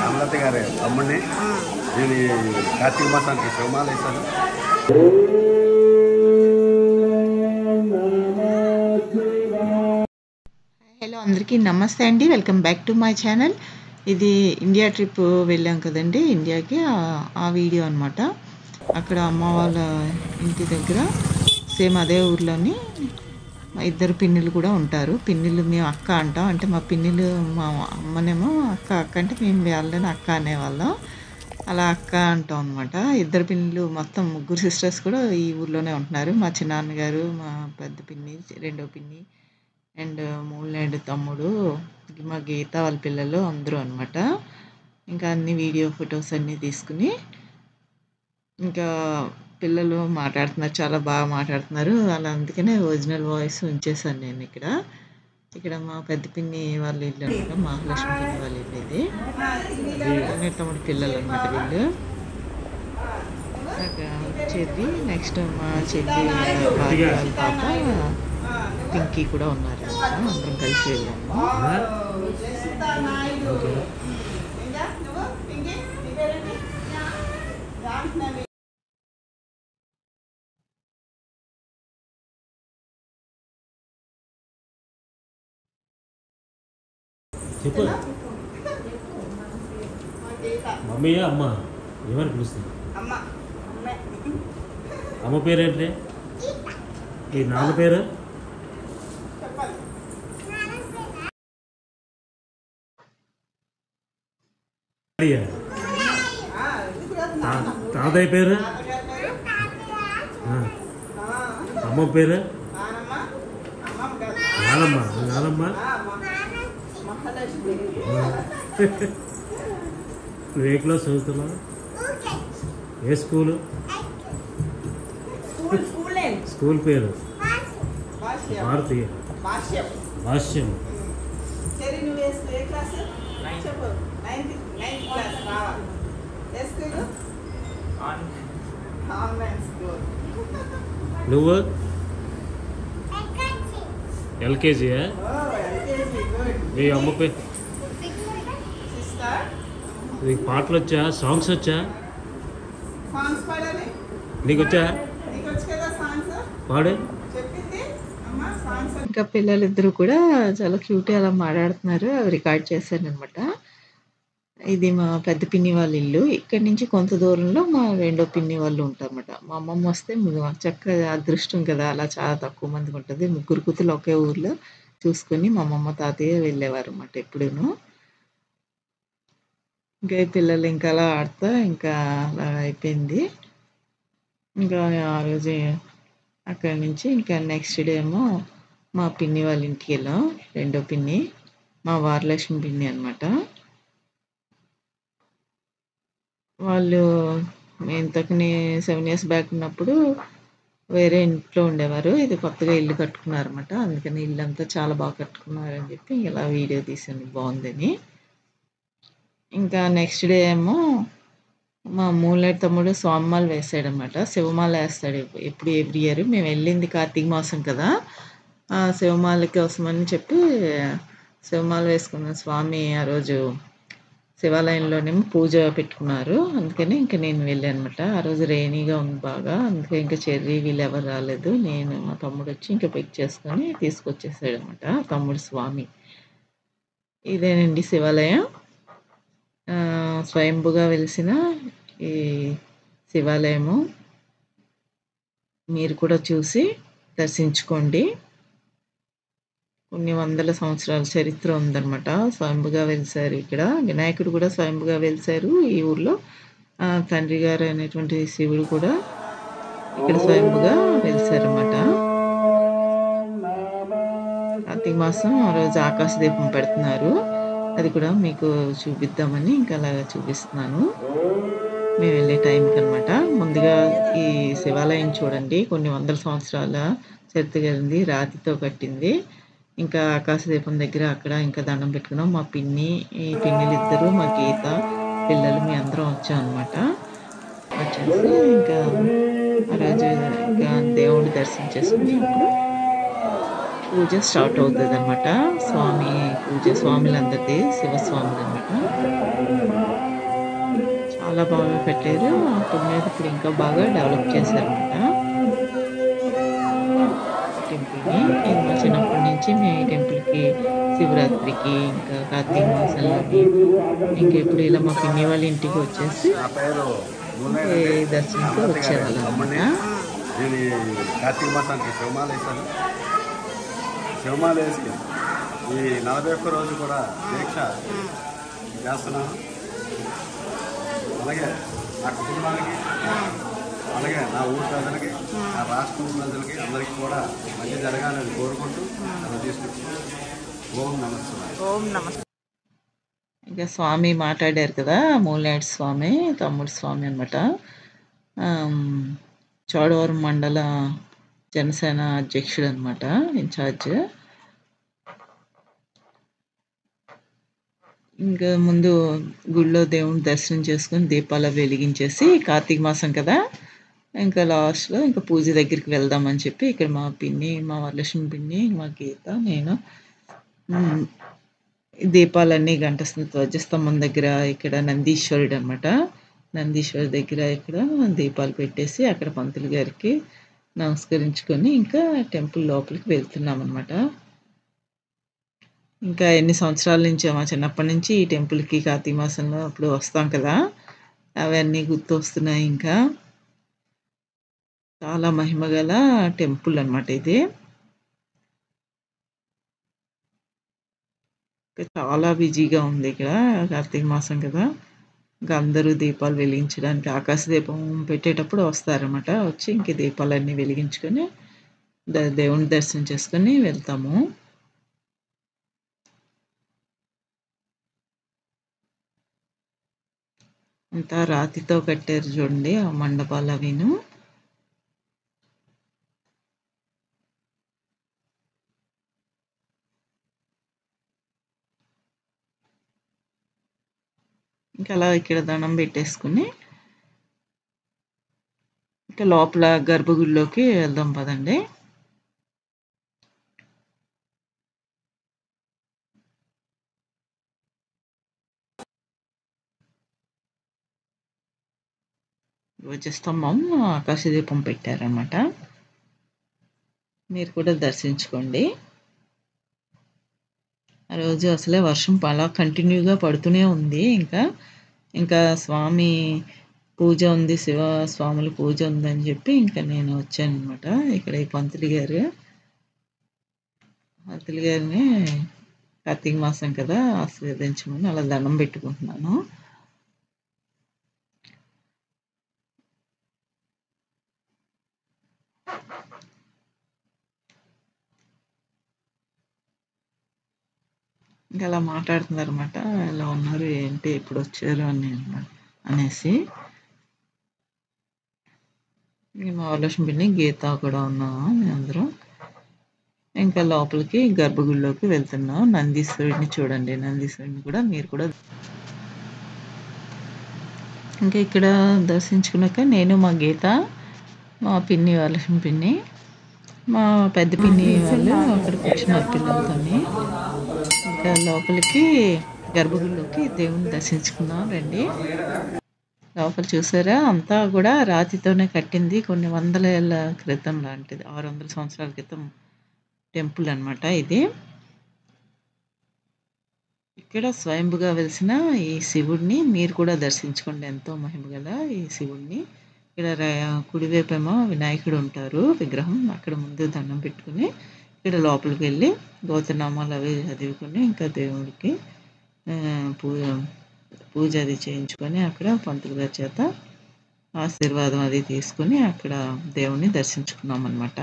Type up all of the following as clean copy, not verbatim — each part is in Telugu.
అమలత గారి తమ్ముడిని. నేను కార్తీక మాసానికి శివమాల వేశాను. హలో అందరికీ నమస్తే అండి, welcome back to my channel. ఇది ఇండియా ట్రిప్ వెళ్ళాం కదండి, ఇండియాకి. ఆ వీడియో అనమాట. అక్కడ అమ్మ వాళ్ళ ఇంటి దగ్గర సేమ్ అదే ఊర్లోని ఇద్దరు పిన్నిలు కూడా ఉంటారు. పిన్నిలు మేము అక్క అంటాం. అంటే మా పిన్నిలు, మా అమ్మనేమో అక్క అంటే మేము వాళ్ళని అక్క అనేవాళ్ళం. అలా అక్క అంటాం అనమాట. ఇద్దరు పిన్నిలు, మొత్తం ముగ్గురు సిస్టర్స్ కూడా ఈ ఊర్లోనే ఉంటున్నారు. మా చిన్నాన్నగారు, మా పెద్ద పిన్ని, రెండో పిన్ని అండ్ మూడు తమ్ముడు, మా గీత వాళ్ళ పిల్లలు అందరూ అనమాట. ఇంకా అన్ని వీడియో ఫొటోస్ అన్నీ తీసుకుని, ఇంకా పిల్లలు మాట్లాడుతున్నారు, చాలా బాగా మాట్లాడుతున్నారు. అలా అందుకనే ఒరిజినల్ వాయిస్ ఉంచేసాను నేను ఇక్కడ మా పెద్ద పిన్ని వాళ్ళ ఇల్లు అనమాట, మహాలక్ష్మి పిన్ని వాళ్ళ ఇల్లు ఇది. తమ్ముడు పిల్లలు అనమాట వీళ్ళు. చెర్రి, నెక్స్ట్ మా చెల్లి భార్య వాళ్ళ పాప పింకీ కూడా ఉన్నారు. అందరం కలిసి వెళ్ళాము. చెప్పు మమ్మీ అమ్మ ఏమని పిలుస్తుంది? అమ్మ పేరేంటి? ఈ నాన్న పేరు? తాతయ్య పేరు? అమ్మ పేరు? నానమ్మ. నానమ్మ నువ్వు ఏ క్లాస్ చదువుతున్నావు? ఏ స్కూలు? స్కూల్ పేరు? భారతీయ భాష్యం. నువ్వు ఎల్కేజీయా? మీ అమ్మ పేరు? నీకు పాటలు వచ్చా? సాంగ్స్ వచ్చా? నీకు వచ్చా? పాడు. ఇంకా పిల్లలిద్దరూ కూడా చాలా క్యూట్ అలా మాట్లాడుతున్నారు. అవి రికార్డ్ చేశాను అనమాట. ఇది మా పెద్ద పిన్ని వాళ్ళ ఇల్లు. ఇక్కడి నుంచి కొంత దూరంలో మా రెండో పిన్ని వాళ్ళు ఉంటారన్నమాట. మా అమ్మమ్మ వస్తే చక్కగా అదృష్టం కదా, అలా చాలా తక్కువ మందికి ఉంటుంది. ముగ్గురు కూతురు ఒకే ఊర్లో చూసుకొని మా అమ్మమ్మ తాతయ్య వెళ్ళేవారు అన్నమాట ఎప్పుడూను. ఇంకా ఈ పిల్లలు ఇంకా అలా ఆడుతా ఇంకా అలా అయిపోయింది. ఇంకా ఆ రోజు అక్కడి నుంచి ఇంకా నెక్స్ట్ డే ఏమో మా పిన్ని వాళ్ళ ఇంటికి వెళ్ళాం. రెండో పిన్ని, మా వరలక్ష్మి పిన్ని అనమాట. వాళ్ళు ఇంతకుని 7 years బ్యాక్ ఉన్నప్పుడు వేరే ఇంట్లో ఉండేవారు. ఇది కొత్తగా ఇల్లు కట్టుకున్నారన్నమాట. అందుకని ఇల్లు అంతా చాలా బాగా కట్టుకున్నారని చెప్పి ఇలా వీడియో తీసాను, బాగుందని. ఇంకా నెక్స్ట్ డే ఏమో మా మూలనేటి తమ్ముడు స్వామిమాల వేసాడనమాట. శివమాల వేస్తాడు ఎప్పుడు, ఎవ్రీ ఇయర్. మేము వెళ్ళింది కార్తీక మాసం కదా, శివమాల కోసమని చెప్పి శివమాల వేసుకున్న స్వామి ఆ రోజు శివాలయంలోనేమో పూజ పెట్టుకున్నారు. అందుకని ఇంకా నేను వెళ్ళాను అనమాట. ఆ రోజు రైనీగా ఉంది బాగా, అందుకే ఇంకా చెర్రీ వీళ్ళు ఎవరు రాలేదు. నేను మా తమ్ముడు వచ్చి ఇంకా పిక్ చేసుకొని తీసుకొచ్చేసాడు అనమాట. తమ్ముడు స్వామి. ఇదేనండి శివాలయం. స్వయంభుగా వెలిసిన ఈ శివాలయము. మీరు కూడా చూసి దర్శించుకోండి. కొన్ని వందల సంవత్సరాల చరిత్ర ఉందన్నమాట. స్వయంభుగా వెలిసారు ఇక్కడ. వినాయకుడు కూడా స్వయంభుగా వెలిసారు ఈ ఊర్లో. తండ్రి గారు అనేటువంటి శివుడు కూడా ఇక్కడ స్వయంభుగా వెలిసారన్నమాట. కార్తీక మాసం ఆ రోజు ఆకాశ దీపం పెడుతున్నారు. అది కూడా మీకు చూపిద్దామని ఇంకా అలాగా చూపిస్తున్నాను మేము వెళ్ళే టైంకి అనమాట. ముందుగా ఈ శివాలయం చూడండి, కొన్ని వందల సంవత్సరాల చరిత్ర కలిగింది, రాతితో కట్టింది. ఇంకా ఆకాశదీపం దగ్గర అక్కడ ఇంకా దండం పెట్టుకున్నాం. మా పిన్ని, ఈ పిన్నిలు ఇద్దరు, మా గీత పిల్లలు, మీ అందరం వచ్చాం అనమాట. వచ్చేసి ఇంకా ఆ రోజు ఇంకా దేవుడి దర్శనం చేసుకుని అప్పుడు పూజ స్టార్ట్ అవుతుంది అనమాట. స్వామి పూజ స్వాములందరిది, శివస్వాములు అనమాట. చాలా బాగా కట్టారు. అప్పటి మీద ఇప్పుడు ఇంకా బాగా డెవలప్ చేశారనమాట టెంపుల్ని. ఇది మా చిన్నప్పటి నుంచి మేము ఈ టెంపుల్కి శివరాత్రికి, ఇంకా కార్తీక మాసంలోని, ఇంకా ఇప్పుడు ఇలా మా పిన్ని వాళ్ళ ఇంటికి వచ్చేసి నా పేరు ఇంకా నూనె ఈ దర్శనంకి అమృత గారి వచ్చేవాళ్ళం తమ్ముడిని. అనమాట. నేను ఈ కార్తీక మాసానికి శివమాల వేశాను. శివమాల వేసి ఈ 41 రోజు కూడా దీక్ష చేస్తున్నాను. అలాగే నా కుటుంబానికి, అలాగే నా ఊరి ప్రజలకి, నా రాష్ట్రం ప్రజలకి అందరికీ కూడా మంచి జరగాలని కోరుకుంటూ అలా తీసుకుంటున్నాను. ఓం నమస్తే. ఇంకా స్వామి మాట్లాడారు కదా, మూలనాటి స్వామి తమ్ముడు స్వామి అనమాట. చోడవరం మండల జనసేన అధ్యక్షుడు అనమాట, ఇన్ఛార్జ్. ఇంకా ముందు గుడిలో దేవుని దర్శనం చేసుకొని దీపాలు వెలిగించేసి, కార్తీక మాసం కదా, ఇంకా లాస్ట్లో ఇంకా పూజ దగ్గరికి వెళ్దామని చెప్పి ఇక్కడ మా పిన్ని, మా వరలక్ష్మి పిన్ని, మా గీత, నేను దీపాలన్నీ గంట ధ్వజస్తంభం దగ్గర ఇక్కడ నందీశ్వరుడు అనమాట, నందీశ్వరుడు దగ్గర ఇక్కడ దీపాలు పెట్టేసి అక్కడ పంతులు గారికి నమస్కరించుకొని ఇంకా టెంపుల్ లోపలికి వెళ్తున్నాం అనమాట. ఇంకా ఎన్ని సంవత్సరాల నుంచి, మా చిన్నప్పటి నుంచి ఈ టెంపుల్కి కార్తీక మాసంలో అప్పుడు వస్తాం కదా, అవన్నీ గుర్తు వస్తున్నాయి. ఇంకా చాలా మహిమ గల టెంపుల్ అనమాట ఇది. చాలా బిజీగా ఉంది ఇక్కడ, కార్తీక మాసం కదా. ఇంకా అందరూ దీపాలు వెలిగించడానికి ఆకాశ దీపం పెట్టేటప్పుడు వస్తారన్నమాట. వచ్చి ఇంక దీపాలన్నీ వెలిగించుకొని దేవుని దర్శనం చేసుకొని వెళ్తాము. అంతా రాతితో కట్టారు చూడండి ఆ మండపాలు అవిను. ఇంకా అలా ఇక్కడ దండం పెట్టేసుకుని ఇంకా లోపల గర్భగుడిలోకి వెళ్దాం పదండి. ధ్వజస్తంభం ఆకాశదీపం పెట్టారన్నమాట. మీరు కూడా దర్శించుకోండి. ఆ రోజు అసలే వర్షం అలా కంటిన్యూగా పడుతూనే ఉంది. ఇంకా స్వామి పూజ ఉంది, శివ స్వాముల పూజ ఉందని చెప్పి ఇంకా నేను వచ్చాను అనమాట. ఇక్కడ ఈ పంతులు గారిని కార్తీక మాసం కదా ఆశీర్వదించమని అలా దండం పెట్టుకుంటున్నాను. ఇంకా అలా మాట్లాడుతున్నారు అనమాట, ఎలా ఉన్నారు ఏంటి ఎప్పుడు వచ్చారు అనేసి. మా వరలక్ష్మి పిన్ని, గీత కూడా ఉన్నాము మేమందరం. ఇంకా లోపలికి గర్భగుడిలోకి వెళ్తున్నాం. నందీశ్వరుడిని చూడండి, నందీశ్వరుడిని కూడా మీరు కూడా. ఇంకా ఇక్కడ దర్శించుకున్నాక నేను, మా గీత, మా పిన్ని వరలక్ష్మి పిన్ని, మా పెద్ద పిన్ని వాళ్ళు అక్కడ కూర్చున్నారు పిల్లలతోని. ఇంకా లోపలికి గర్భగుడిలోకి దేవుని దర్శించుకున్నాం రండి. లోపల చూసారా అంతా కూడా రాతితోనే కట్టింది, కొన్ని వందల ఏళ్ళ క్రితం లాంటిది, 600 సంవత్సరాల క్రితం టెంపుల్ అనమాట ఇది. ఇక్కడ స్వయంభుగా వెలిసిన ఈ శివుడిని మీరు కూడా దర్శించుకోండి, ఎంతో మహిమ గల ఈ శివుడిని. ఇక్కడ కుడివైపేమో వినాయకుడు ఉంటారు విగ్రహం, అక్కడ ముందు దండం పెట్టుకుని ఇక్కడ లోపలికి వెళ్ళి గోత్రనామాలు అవి చదువుకొని ఇంకా దేవుడికి పూజ అది చేయించుకొని అక్కడ పంతులు గారి చేత ఆశీర్వాదం అది తీసుకొని అక్కడ దేవుణ్ణి దర్శించుకున్నాం అన్నమాట.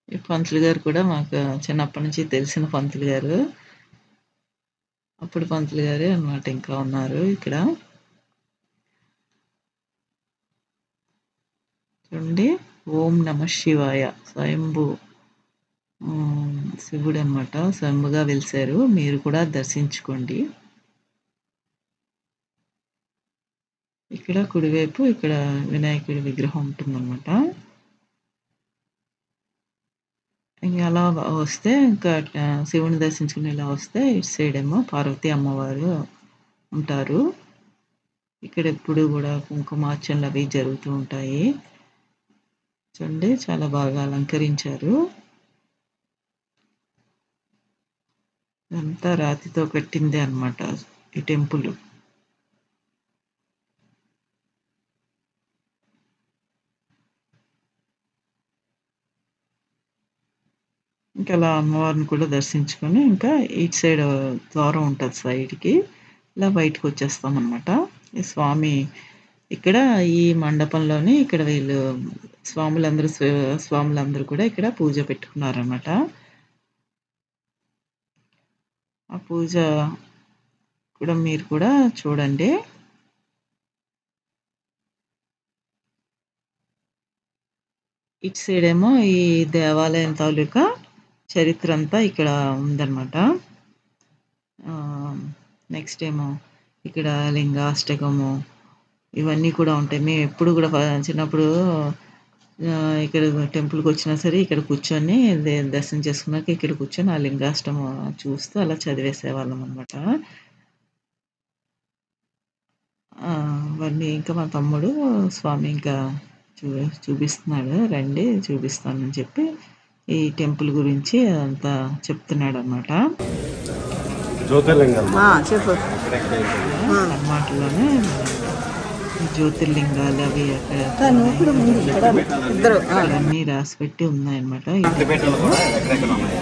ఈ పంతులు గారు కూడా మాకు చిన్నప్పటి నుంచి తెలిసిన పంతులు గారు, అప్పుడు పంతులు గారే అన్నమాట ఇంకా ఉన్నారు ఇక్కడ. చూడండి, ఓం నమ శివాయ స్వయంభూ శివుడు అనమాట. స్వయంభుగా వెలిశారు. మీరు కూడా దర్శించుకోండి. ఇక్కడ కుడివైపు ఇక్కడ వినాయకుడి విగ్రహం ఉంటుందన్నమాట. ఇంక అలా వస్తే ఇంకా శివుని దర్శించుకుని ఇలా వస్తే ఇటు సైడ్ ఏమో పార్వతీ అమ్మవారు ఉంటారు. ఇక్కడ ఎప్పుడు కూడా కుంకుమార్చనలు అవి జరుగుతూ ఉంటాయి. చూడండి, చాలా బాగా అలంకరించారు. ఇదంతా రాతితో కట్టిందే అన్నమాట ఈ టెంపుల్. ఇంకా అలా అమ్మవారిని కూడా దర్శించుకొని ఇంకా ఇటు సైడ్ ద్వారం ఉంటుంది సైడ్కి, ఇలా బయటకు వచ్చేస్తాం అనమాట. ఈ స్వామి ఇక్కడ ఈ మండపంలోని ఇక్కడ వీళ్ళు స్వాములందరూ కూడా ఇక్కడ పూజ పెట్టుకున్నారన్నమాట. ఆ పూజ కూడా మీరు కూడా చూడండి. ఇటు సైడ్ ఏమో ఈ దేవాలయం తాలూకా చరిత్ర అంతా ఇక్కడ ఉందన్నమాట. నెక్స్ట్ ఏమో ఇక్కడ లింగాష్టకము ఇవన్నీ కూడా ఉంటాయి. మేము ఎప్పుడు కూడా చిన్నప్పుడు ఇక్కడ టెంపుల్కి వచ్చినా సరే ఇక్కడ కూర్చొని దర్శనం చేసుకున్నాక ఇక్కడ కూర్చొని ఆ లింగాష్టమం చూస్తూ అలా చదివేసేవాళ్ళం అనమాట. అవన్నీ ఇంకా మా తమ్ముడు స్వామి ఇంకా చూపిస్తున్నాడు, రండి చూపిస్తానని చెప్పి ఈ టెంపుల్ గురించి అంతా చెప్తున్నాడు అనమాట. జ్యోతిర్లింగం చెప్పు. కర్ణాటకలోనే జ్యోతిర్లింగాలు అవి అక్కడ ఇద్దరు అన్నీ రాసి పెట్టి ఉన్నాయన్నమాట. శక్తిపీఠాలు కూడా ఎక్కడెక్కడ ఉన్నాయి.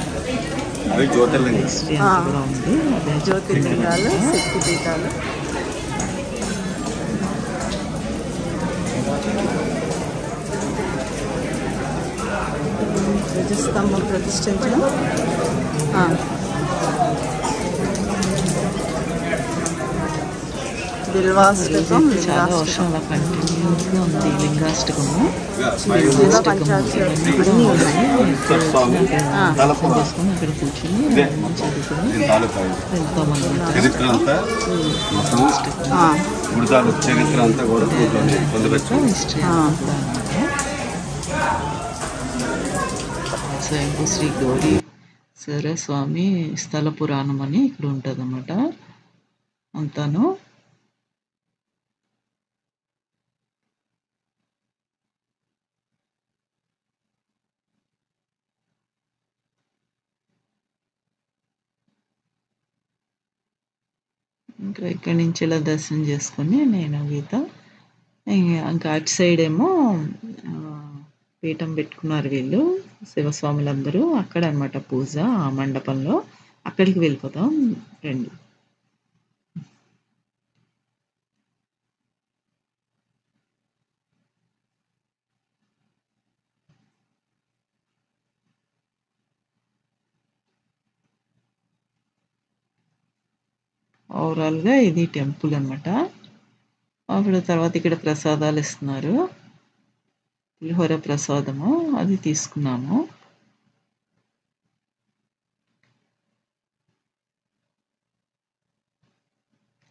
అవి జ్యోతిర్లింగం. హిస్టరీ అంతా కూడా ఉంది. అదే జ్యోతిర్లింగాలు, శక్తిపీఠాలు. ధ్వజస్తంభం ప్రతిష్ఠించడం. బిల్వాష్టకం, చాలా లింగాష్టకం, వర్షం అలా కంటిన్యూస్గా ఉంది. లింగాష్టకము శివ పంచాక్షరి కూడా ఉన్నాయి. స్వామి దర్శనం చేసుకొని అక్కడ కూర్చొని చదువుకొని వెళ్తామన్నమాట. చరిత్ర అంతా మొత్తం గుడిదాలు చరిత్ర అంతా కూడా పొందవచ్చు. హిస్టరీ అంతా కూడా అన్నమాట. స్వయంభూ శ్రీ గౌరీ స్వామి స్థల పురాణం అని ఇక్కడ ఉంటుంది అన్నమాట అంతాను. ఇంకా ఇక్కడి నుంచి ఇలా దర్శనం చేసుకొని నేను గీత ఇంకా అటు సైడ్ ఏమో పీఠం పెట్టుకున్నారు వీళ్ళు శివస్వాములందరూ. అక్కడ అనమాట పూజ ఆ మండపంలో. అక్కడికి వెళ్ళిపోతాం రండి. ఓవరాల్గా ఇది టెంపుల్ అనమాట. అప్పుడు తర్వాత ఇక్కడ ప్రసాదాలు ఇస్తున్నారు. పులిహోర ప్రసాదము అది తీసుకున్నాము.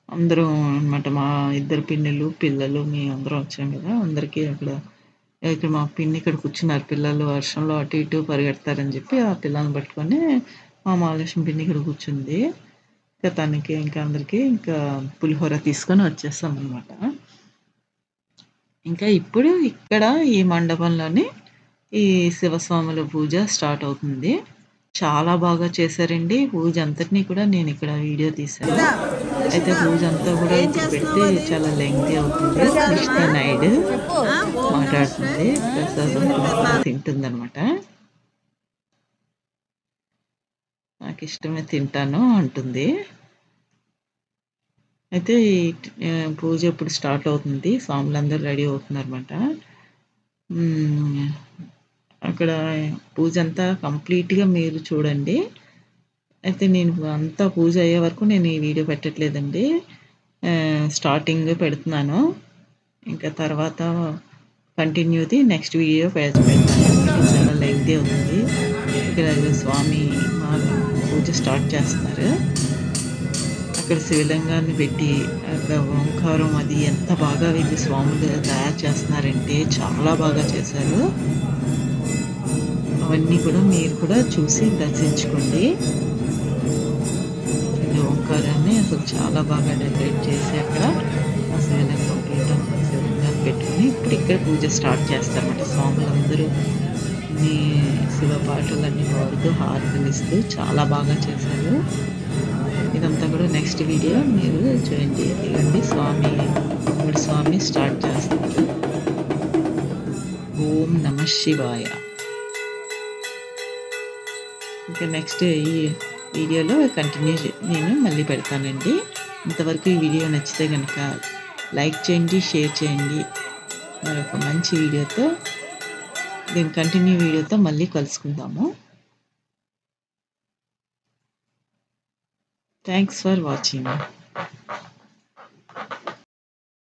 అందరూ అనమాట, మా ఇద్దరు పిన్నులు పిల్లలు మేము అందరం వచ్చాం కదా. అందరికీ ఇక్కడ మా పిన్ని ఇక్కడ కూర్చున్నారు. పిల్లలు వర్షంలో అటు ఇటు పరిగెడతారని చెప్పి ఆ పిల్లల్ని పట్టుకొని మా మహాలక్ష్మి పిన్ని ఇక్కడ కూర్చుంది. ఇంకా తనకి ఇంకా అందరికీ ఇంకా పులిహోర తీసుకొని వచ్చేస్తాం అనమాట. ఇంకా ఇప్పుడు ఇక్కడ ఈ మండపంలోని ఈ శివస్వాముల పూజ స్టార్ట్ అవుతుంది. చాలా బాగా చేశారండి పూజ అంతటినీ కూడా. నేను ఇక్కడ వీడియో తీశాను. అయితే పూజ అంతా కూడా ఇప్పుడు పెడితే చాలా లెంగ్తీ అవుతుంది. కృష్ణ నాయుడు మాట్లాడుతుంది, ప్రసాదం తింటుంది అనమాట. నాకు ఇష్టమే తింటాను అంటుంది. అయితే ఈ పూజ ఇప్పుడు స్టార్ట్ అవుతుంది. స్వాములందరూ రెడీ అవుతున్నారన్నమాట. అక్కడ పూజ అంతా కంప్లీట్గా మీరు చూడండి. అయితే నేను అంతా పూజ అయ్యే వరకు నేను ఈ వీడియో పెట్టట్లేదండి. స్టార్టింగ్ పెడుతున్నాను. ఇంకా తర్వాత కంటిన్యూది నెక్స్ట్ వీడియో పెడతాను. ఇది చాలా లెంగ్తీ అవుతుంది. ఇక్కడ స్వామి పూజ స్టార్ట్ చేస్తున్నారు. అక్కడ శివలింగాన్ని పెట్టి అక్కడ ఓంకారం అది ఎంత బాగా వీళ్ళు స్వాములు తయారు చేస్తున్నారంటే చాలా బాగా చేశారు. అవన్నీ కూడా మీరు కూడా చూసి దర్శించుకోండి. ఇది ఓంకారాన్ని అసలు చాలా బాగా డెకరేట్ చేసి అక్కడ ఆ శివలింగం శివలింగాన్ని పెట్టుకుని ఇప్పుడు ఇక్కడ పూజ స్టార్ట్ చేస్తారన్నమాట. స్వాములందరూ అన్ని శివ పాటలన్నీ పాడుతూ హారతులు ఇస్తూ చాలా బాగా చేశారు. ఇదంతా కూడా నెక్స్ట్ వీడియో మీరు చూడండి. ఇదిగోండి ఇప్పుడు స్వామి స్టార్ట్ చేస్తారు. ఓం నమః శివాయ. ఇంకా నెక్స్ట్ ఈ వీడియోలో కంటిన్యూ నేను మళ్ళీ పెడతానండి. ఇంతవరకు ఈ వీడియో నచ్చితే కనుక లైక్ చేయండి, షేర్ చేయండి. మరొక మంచి వీడియోతో దీని కంటిన్యూ వీడియోతో మళ్ళీ కలుసుకుందాము. Thanks for watching.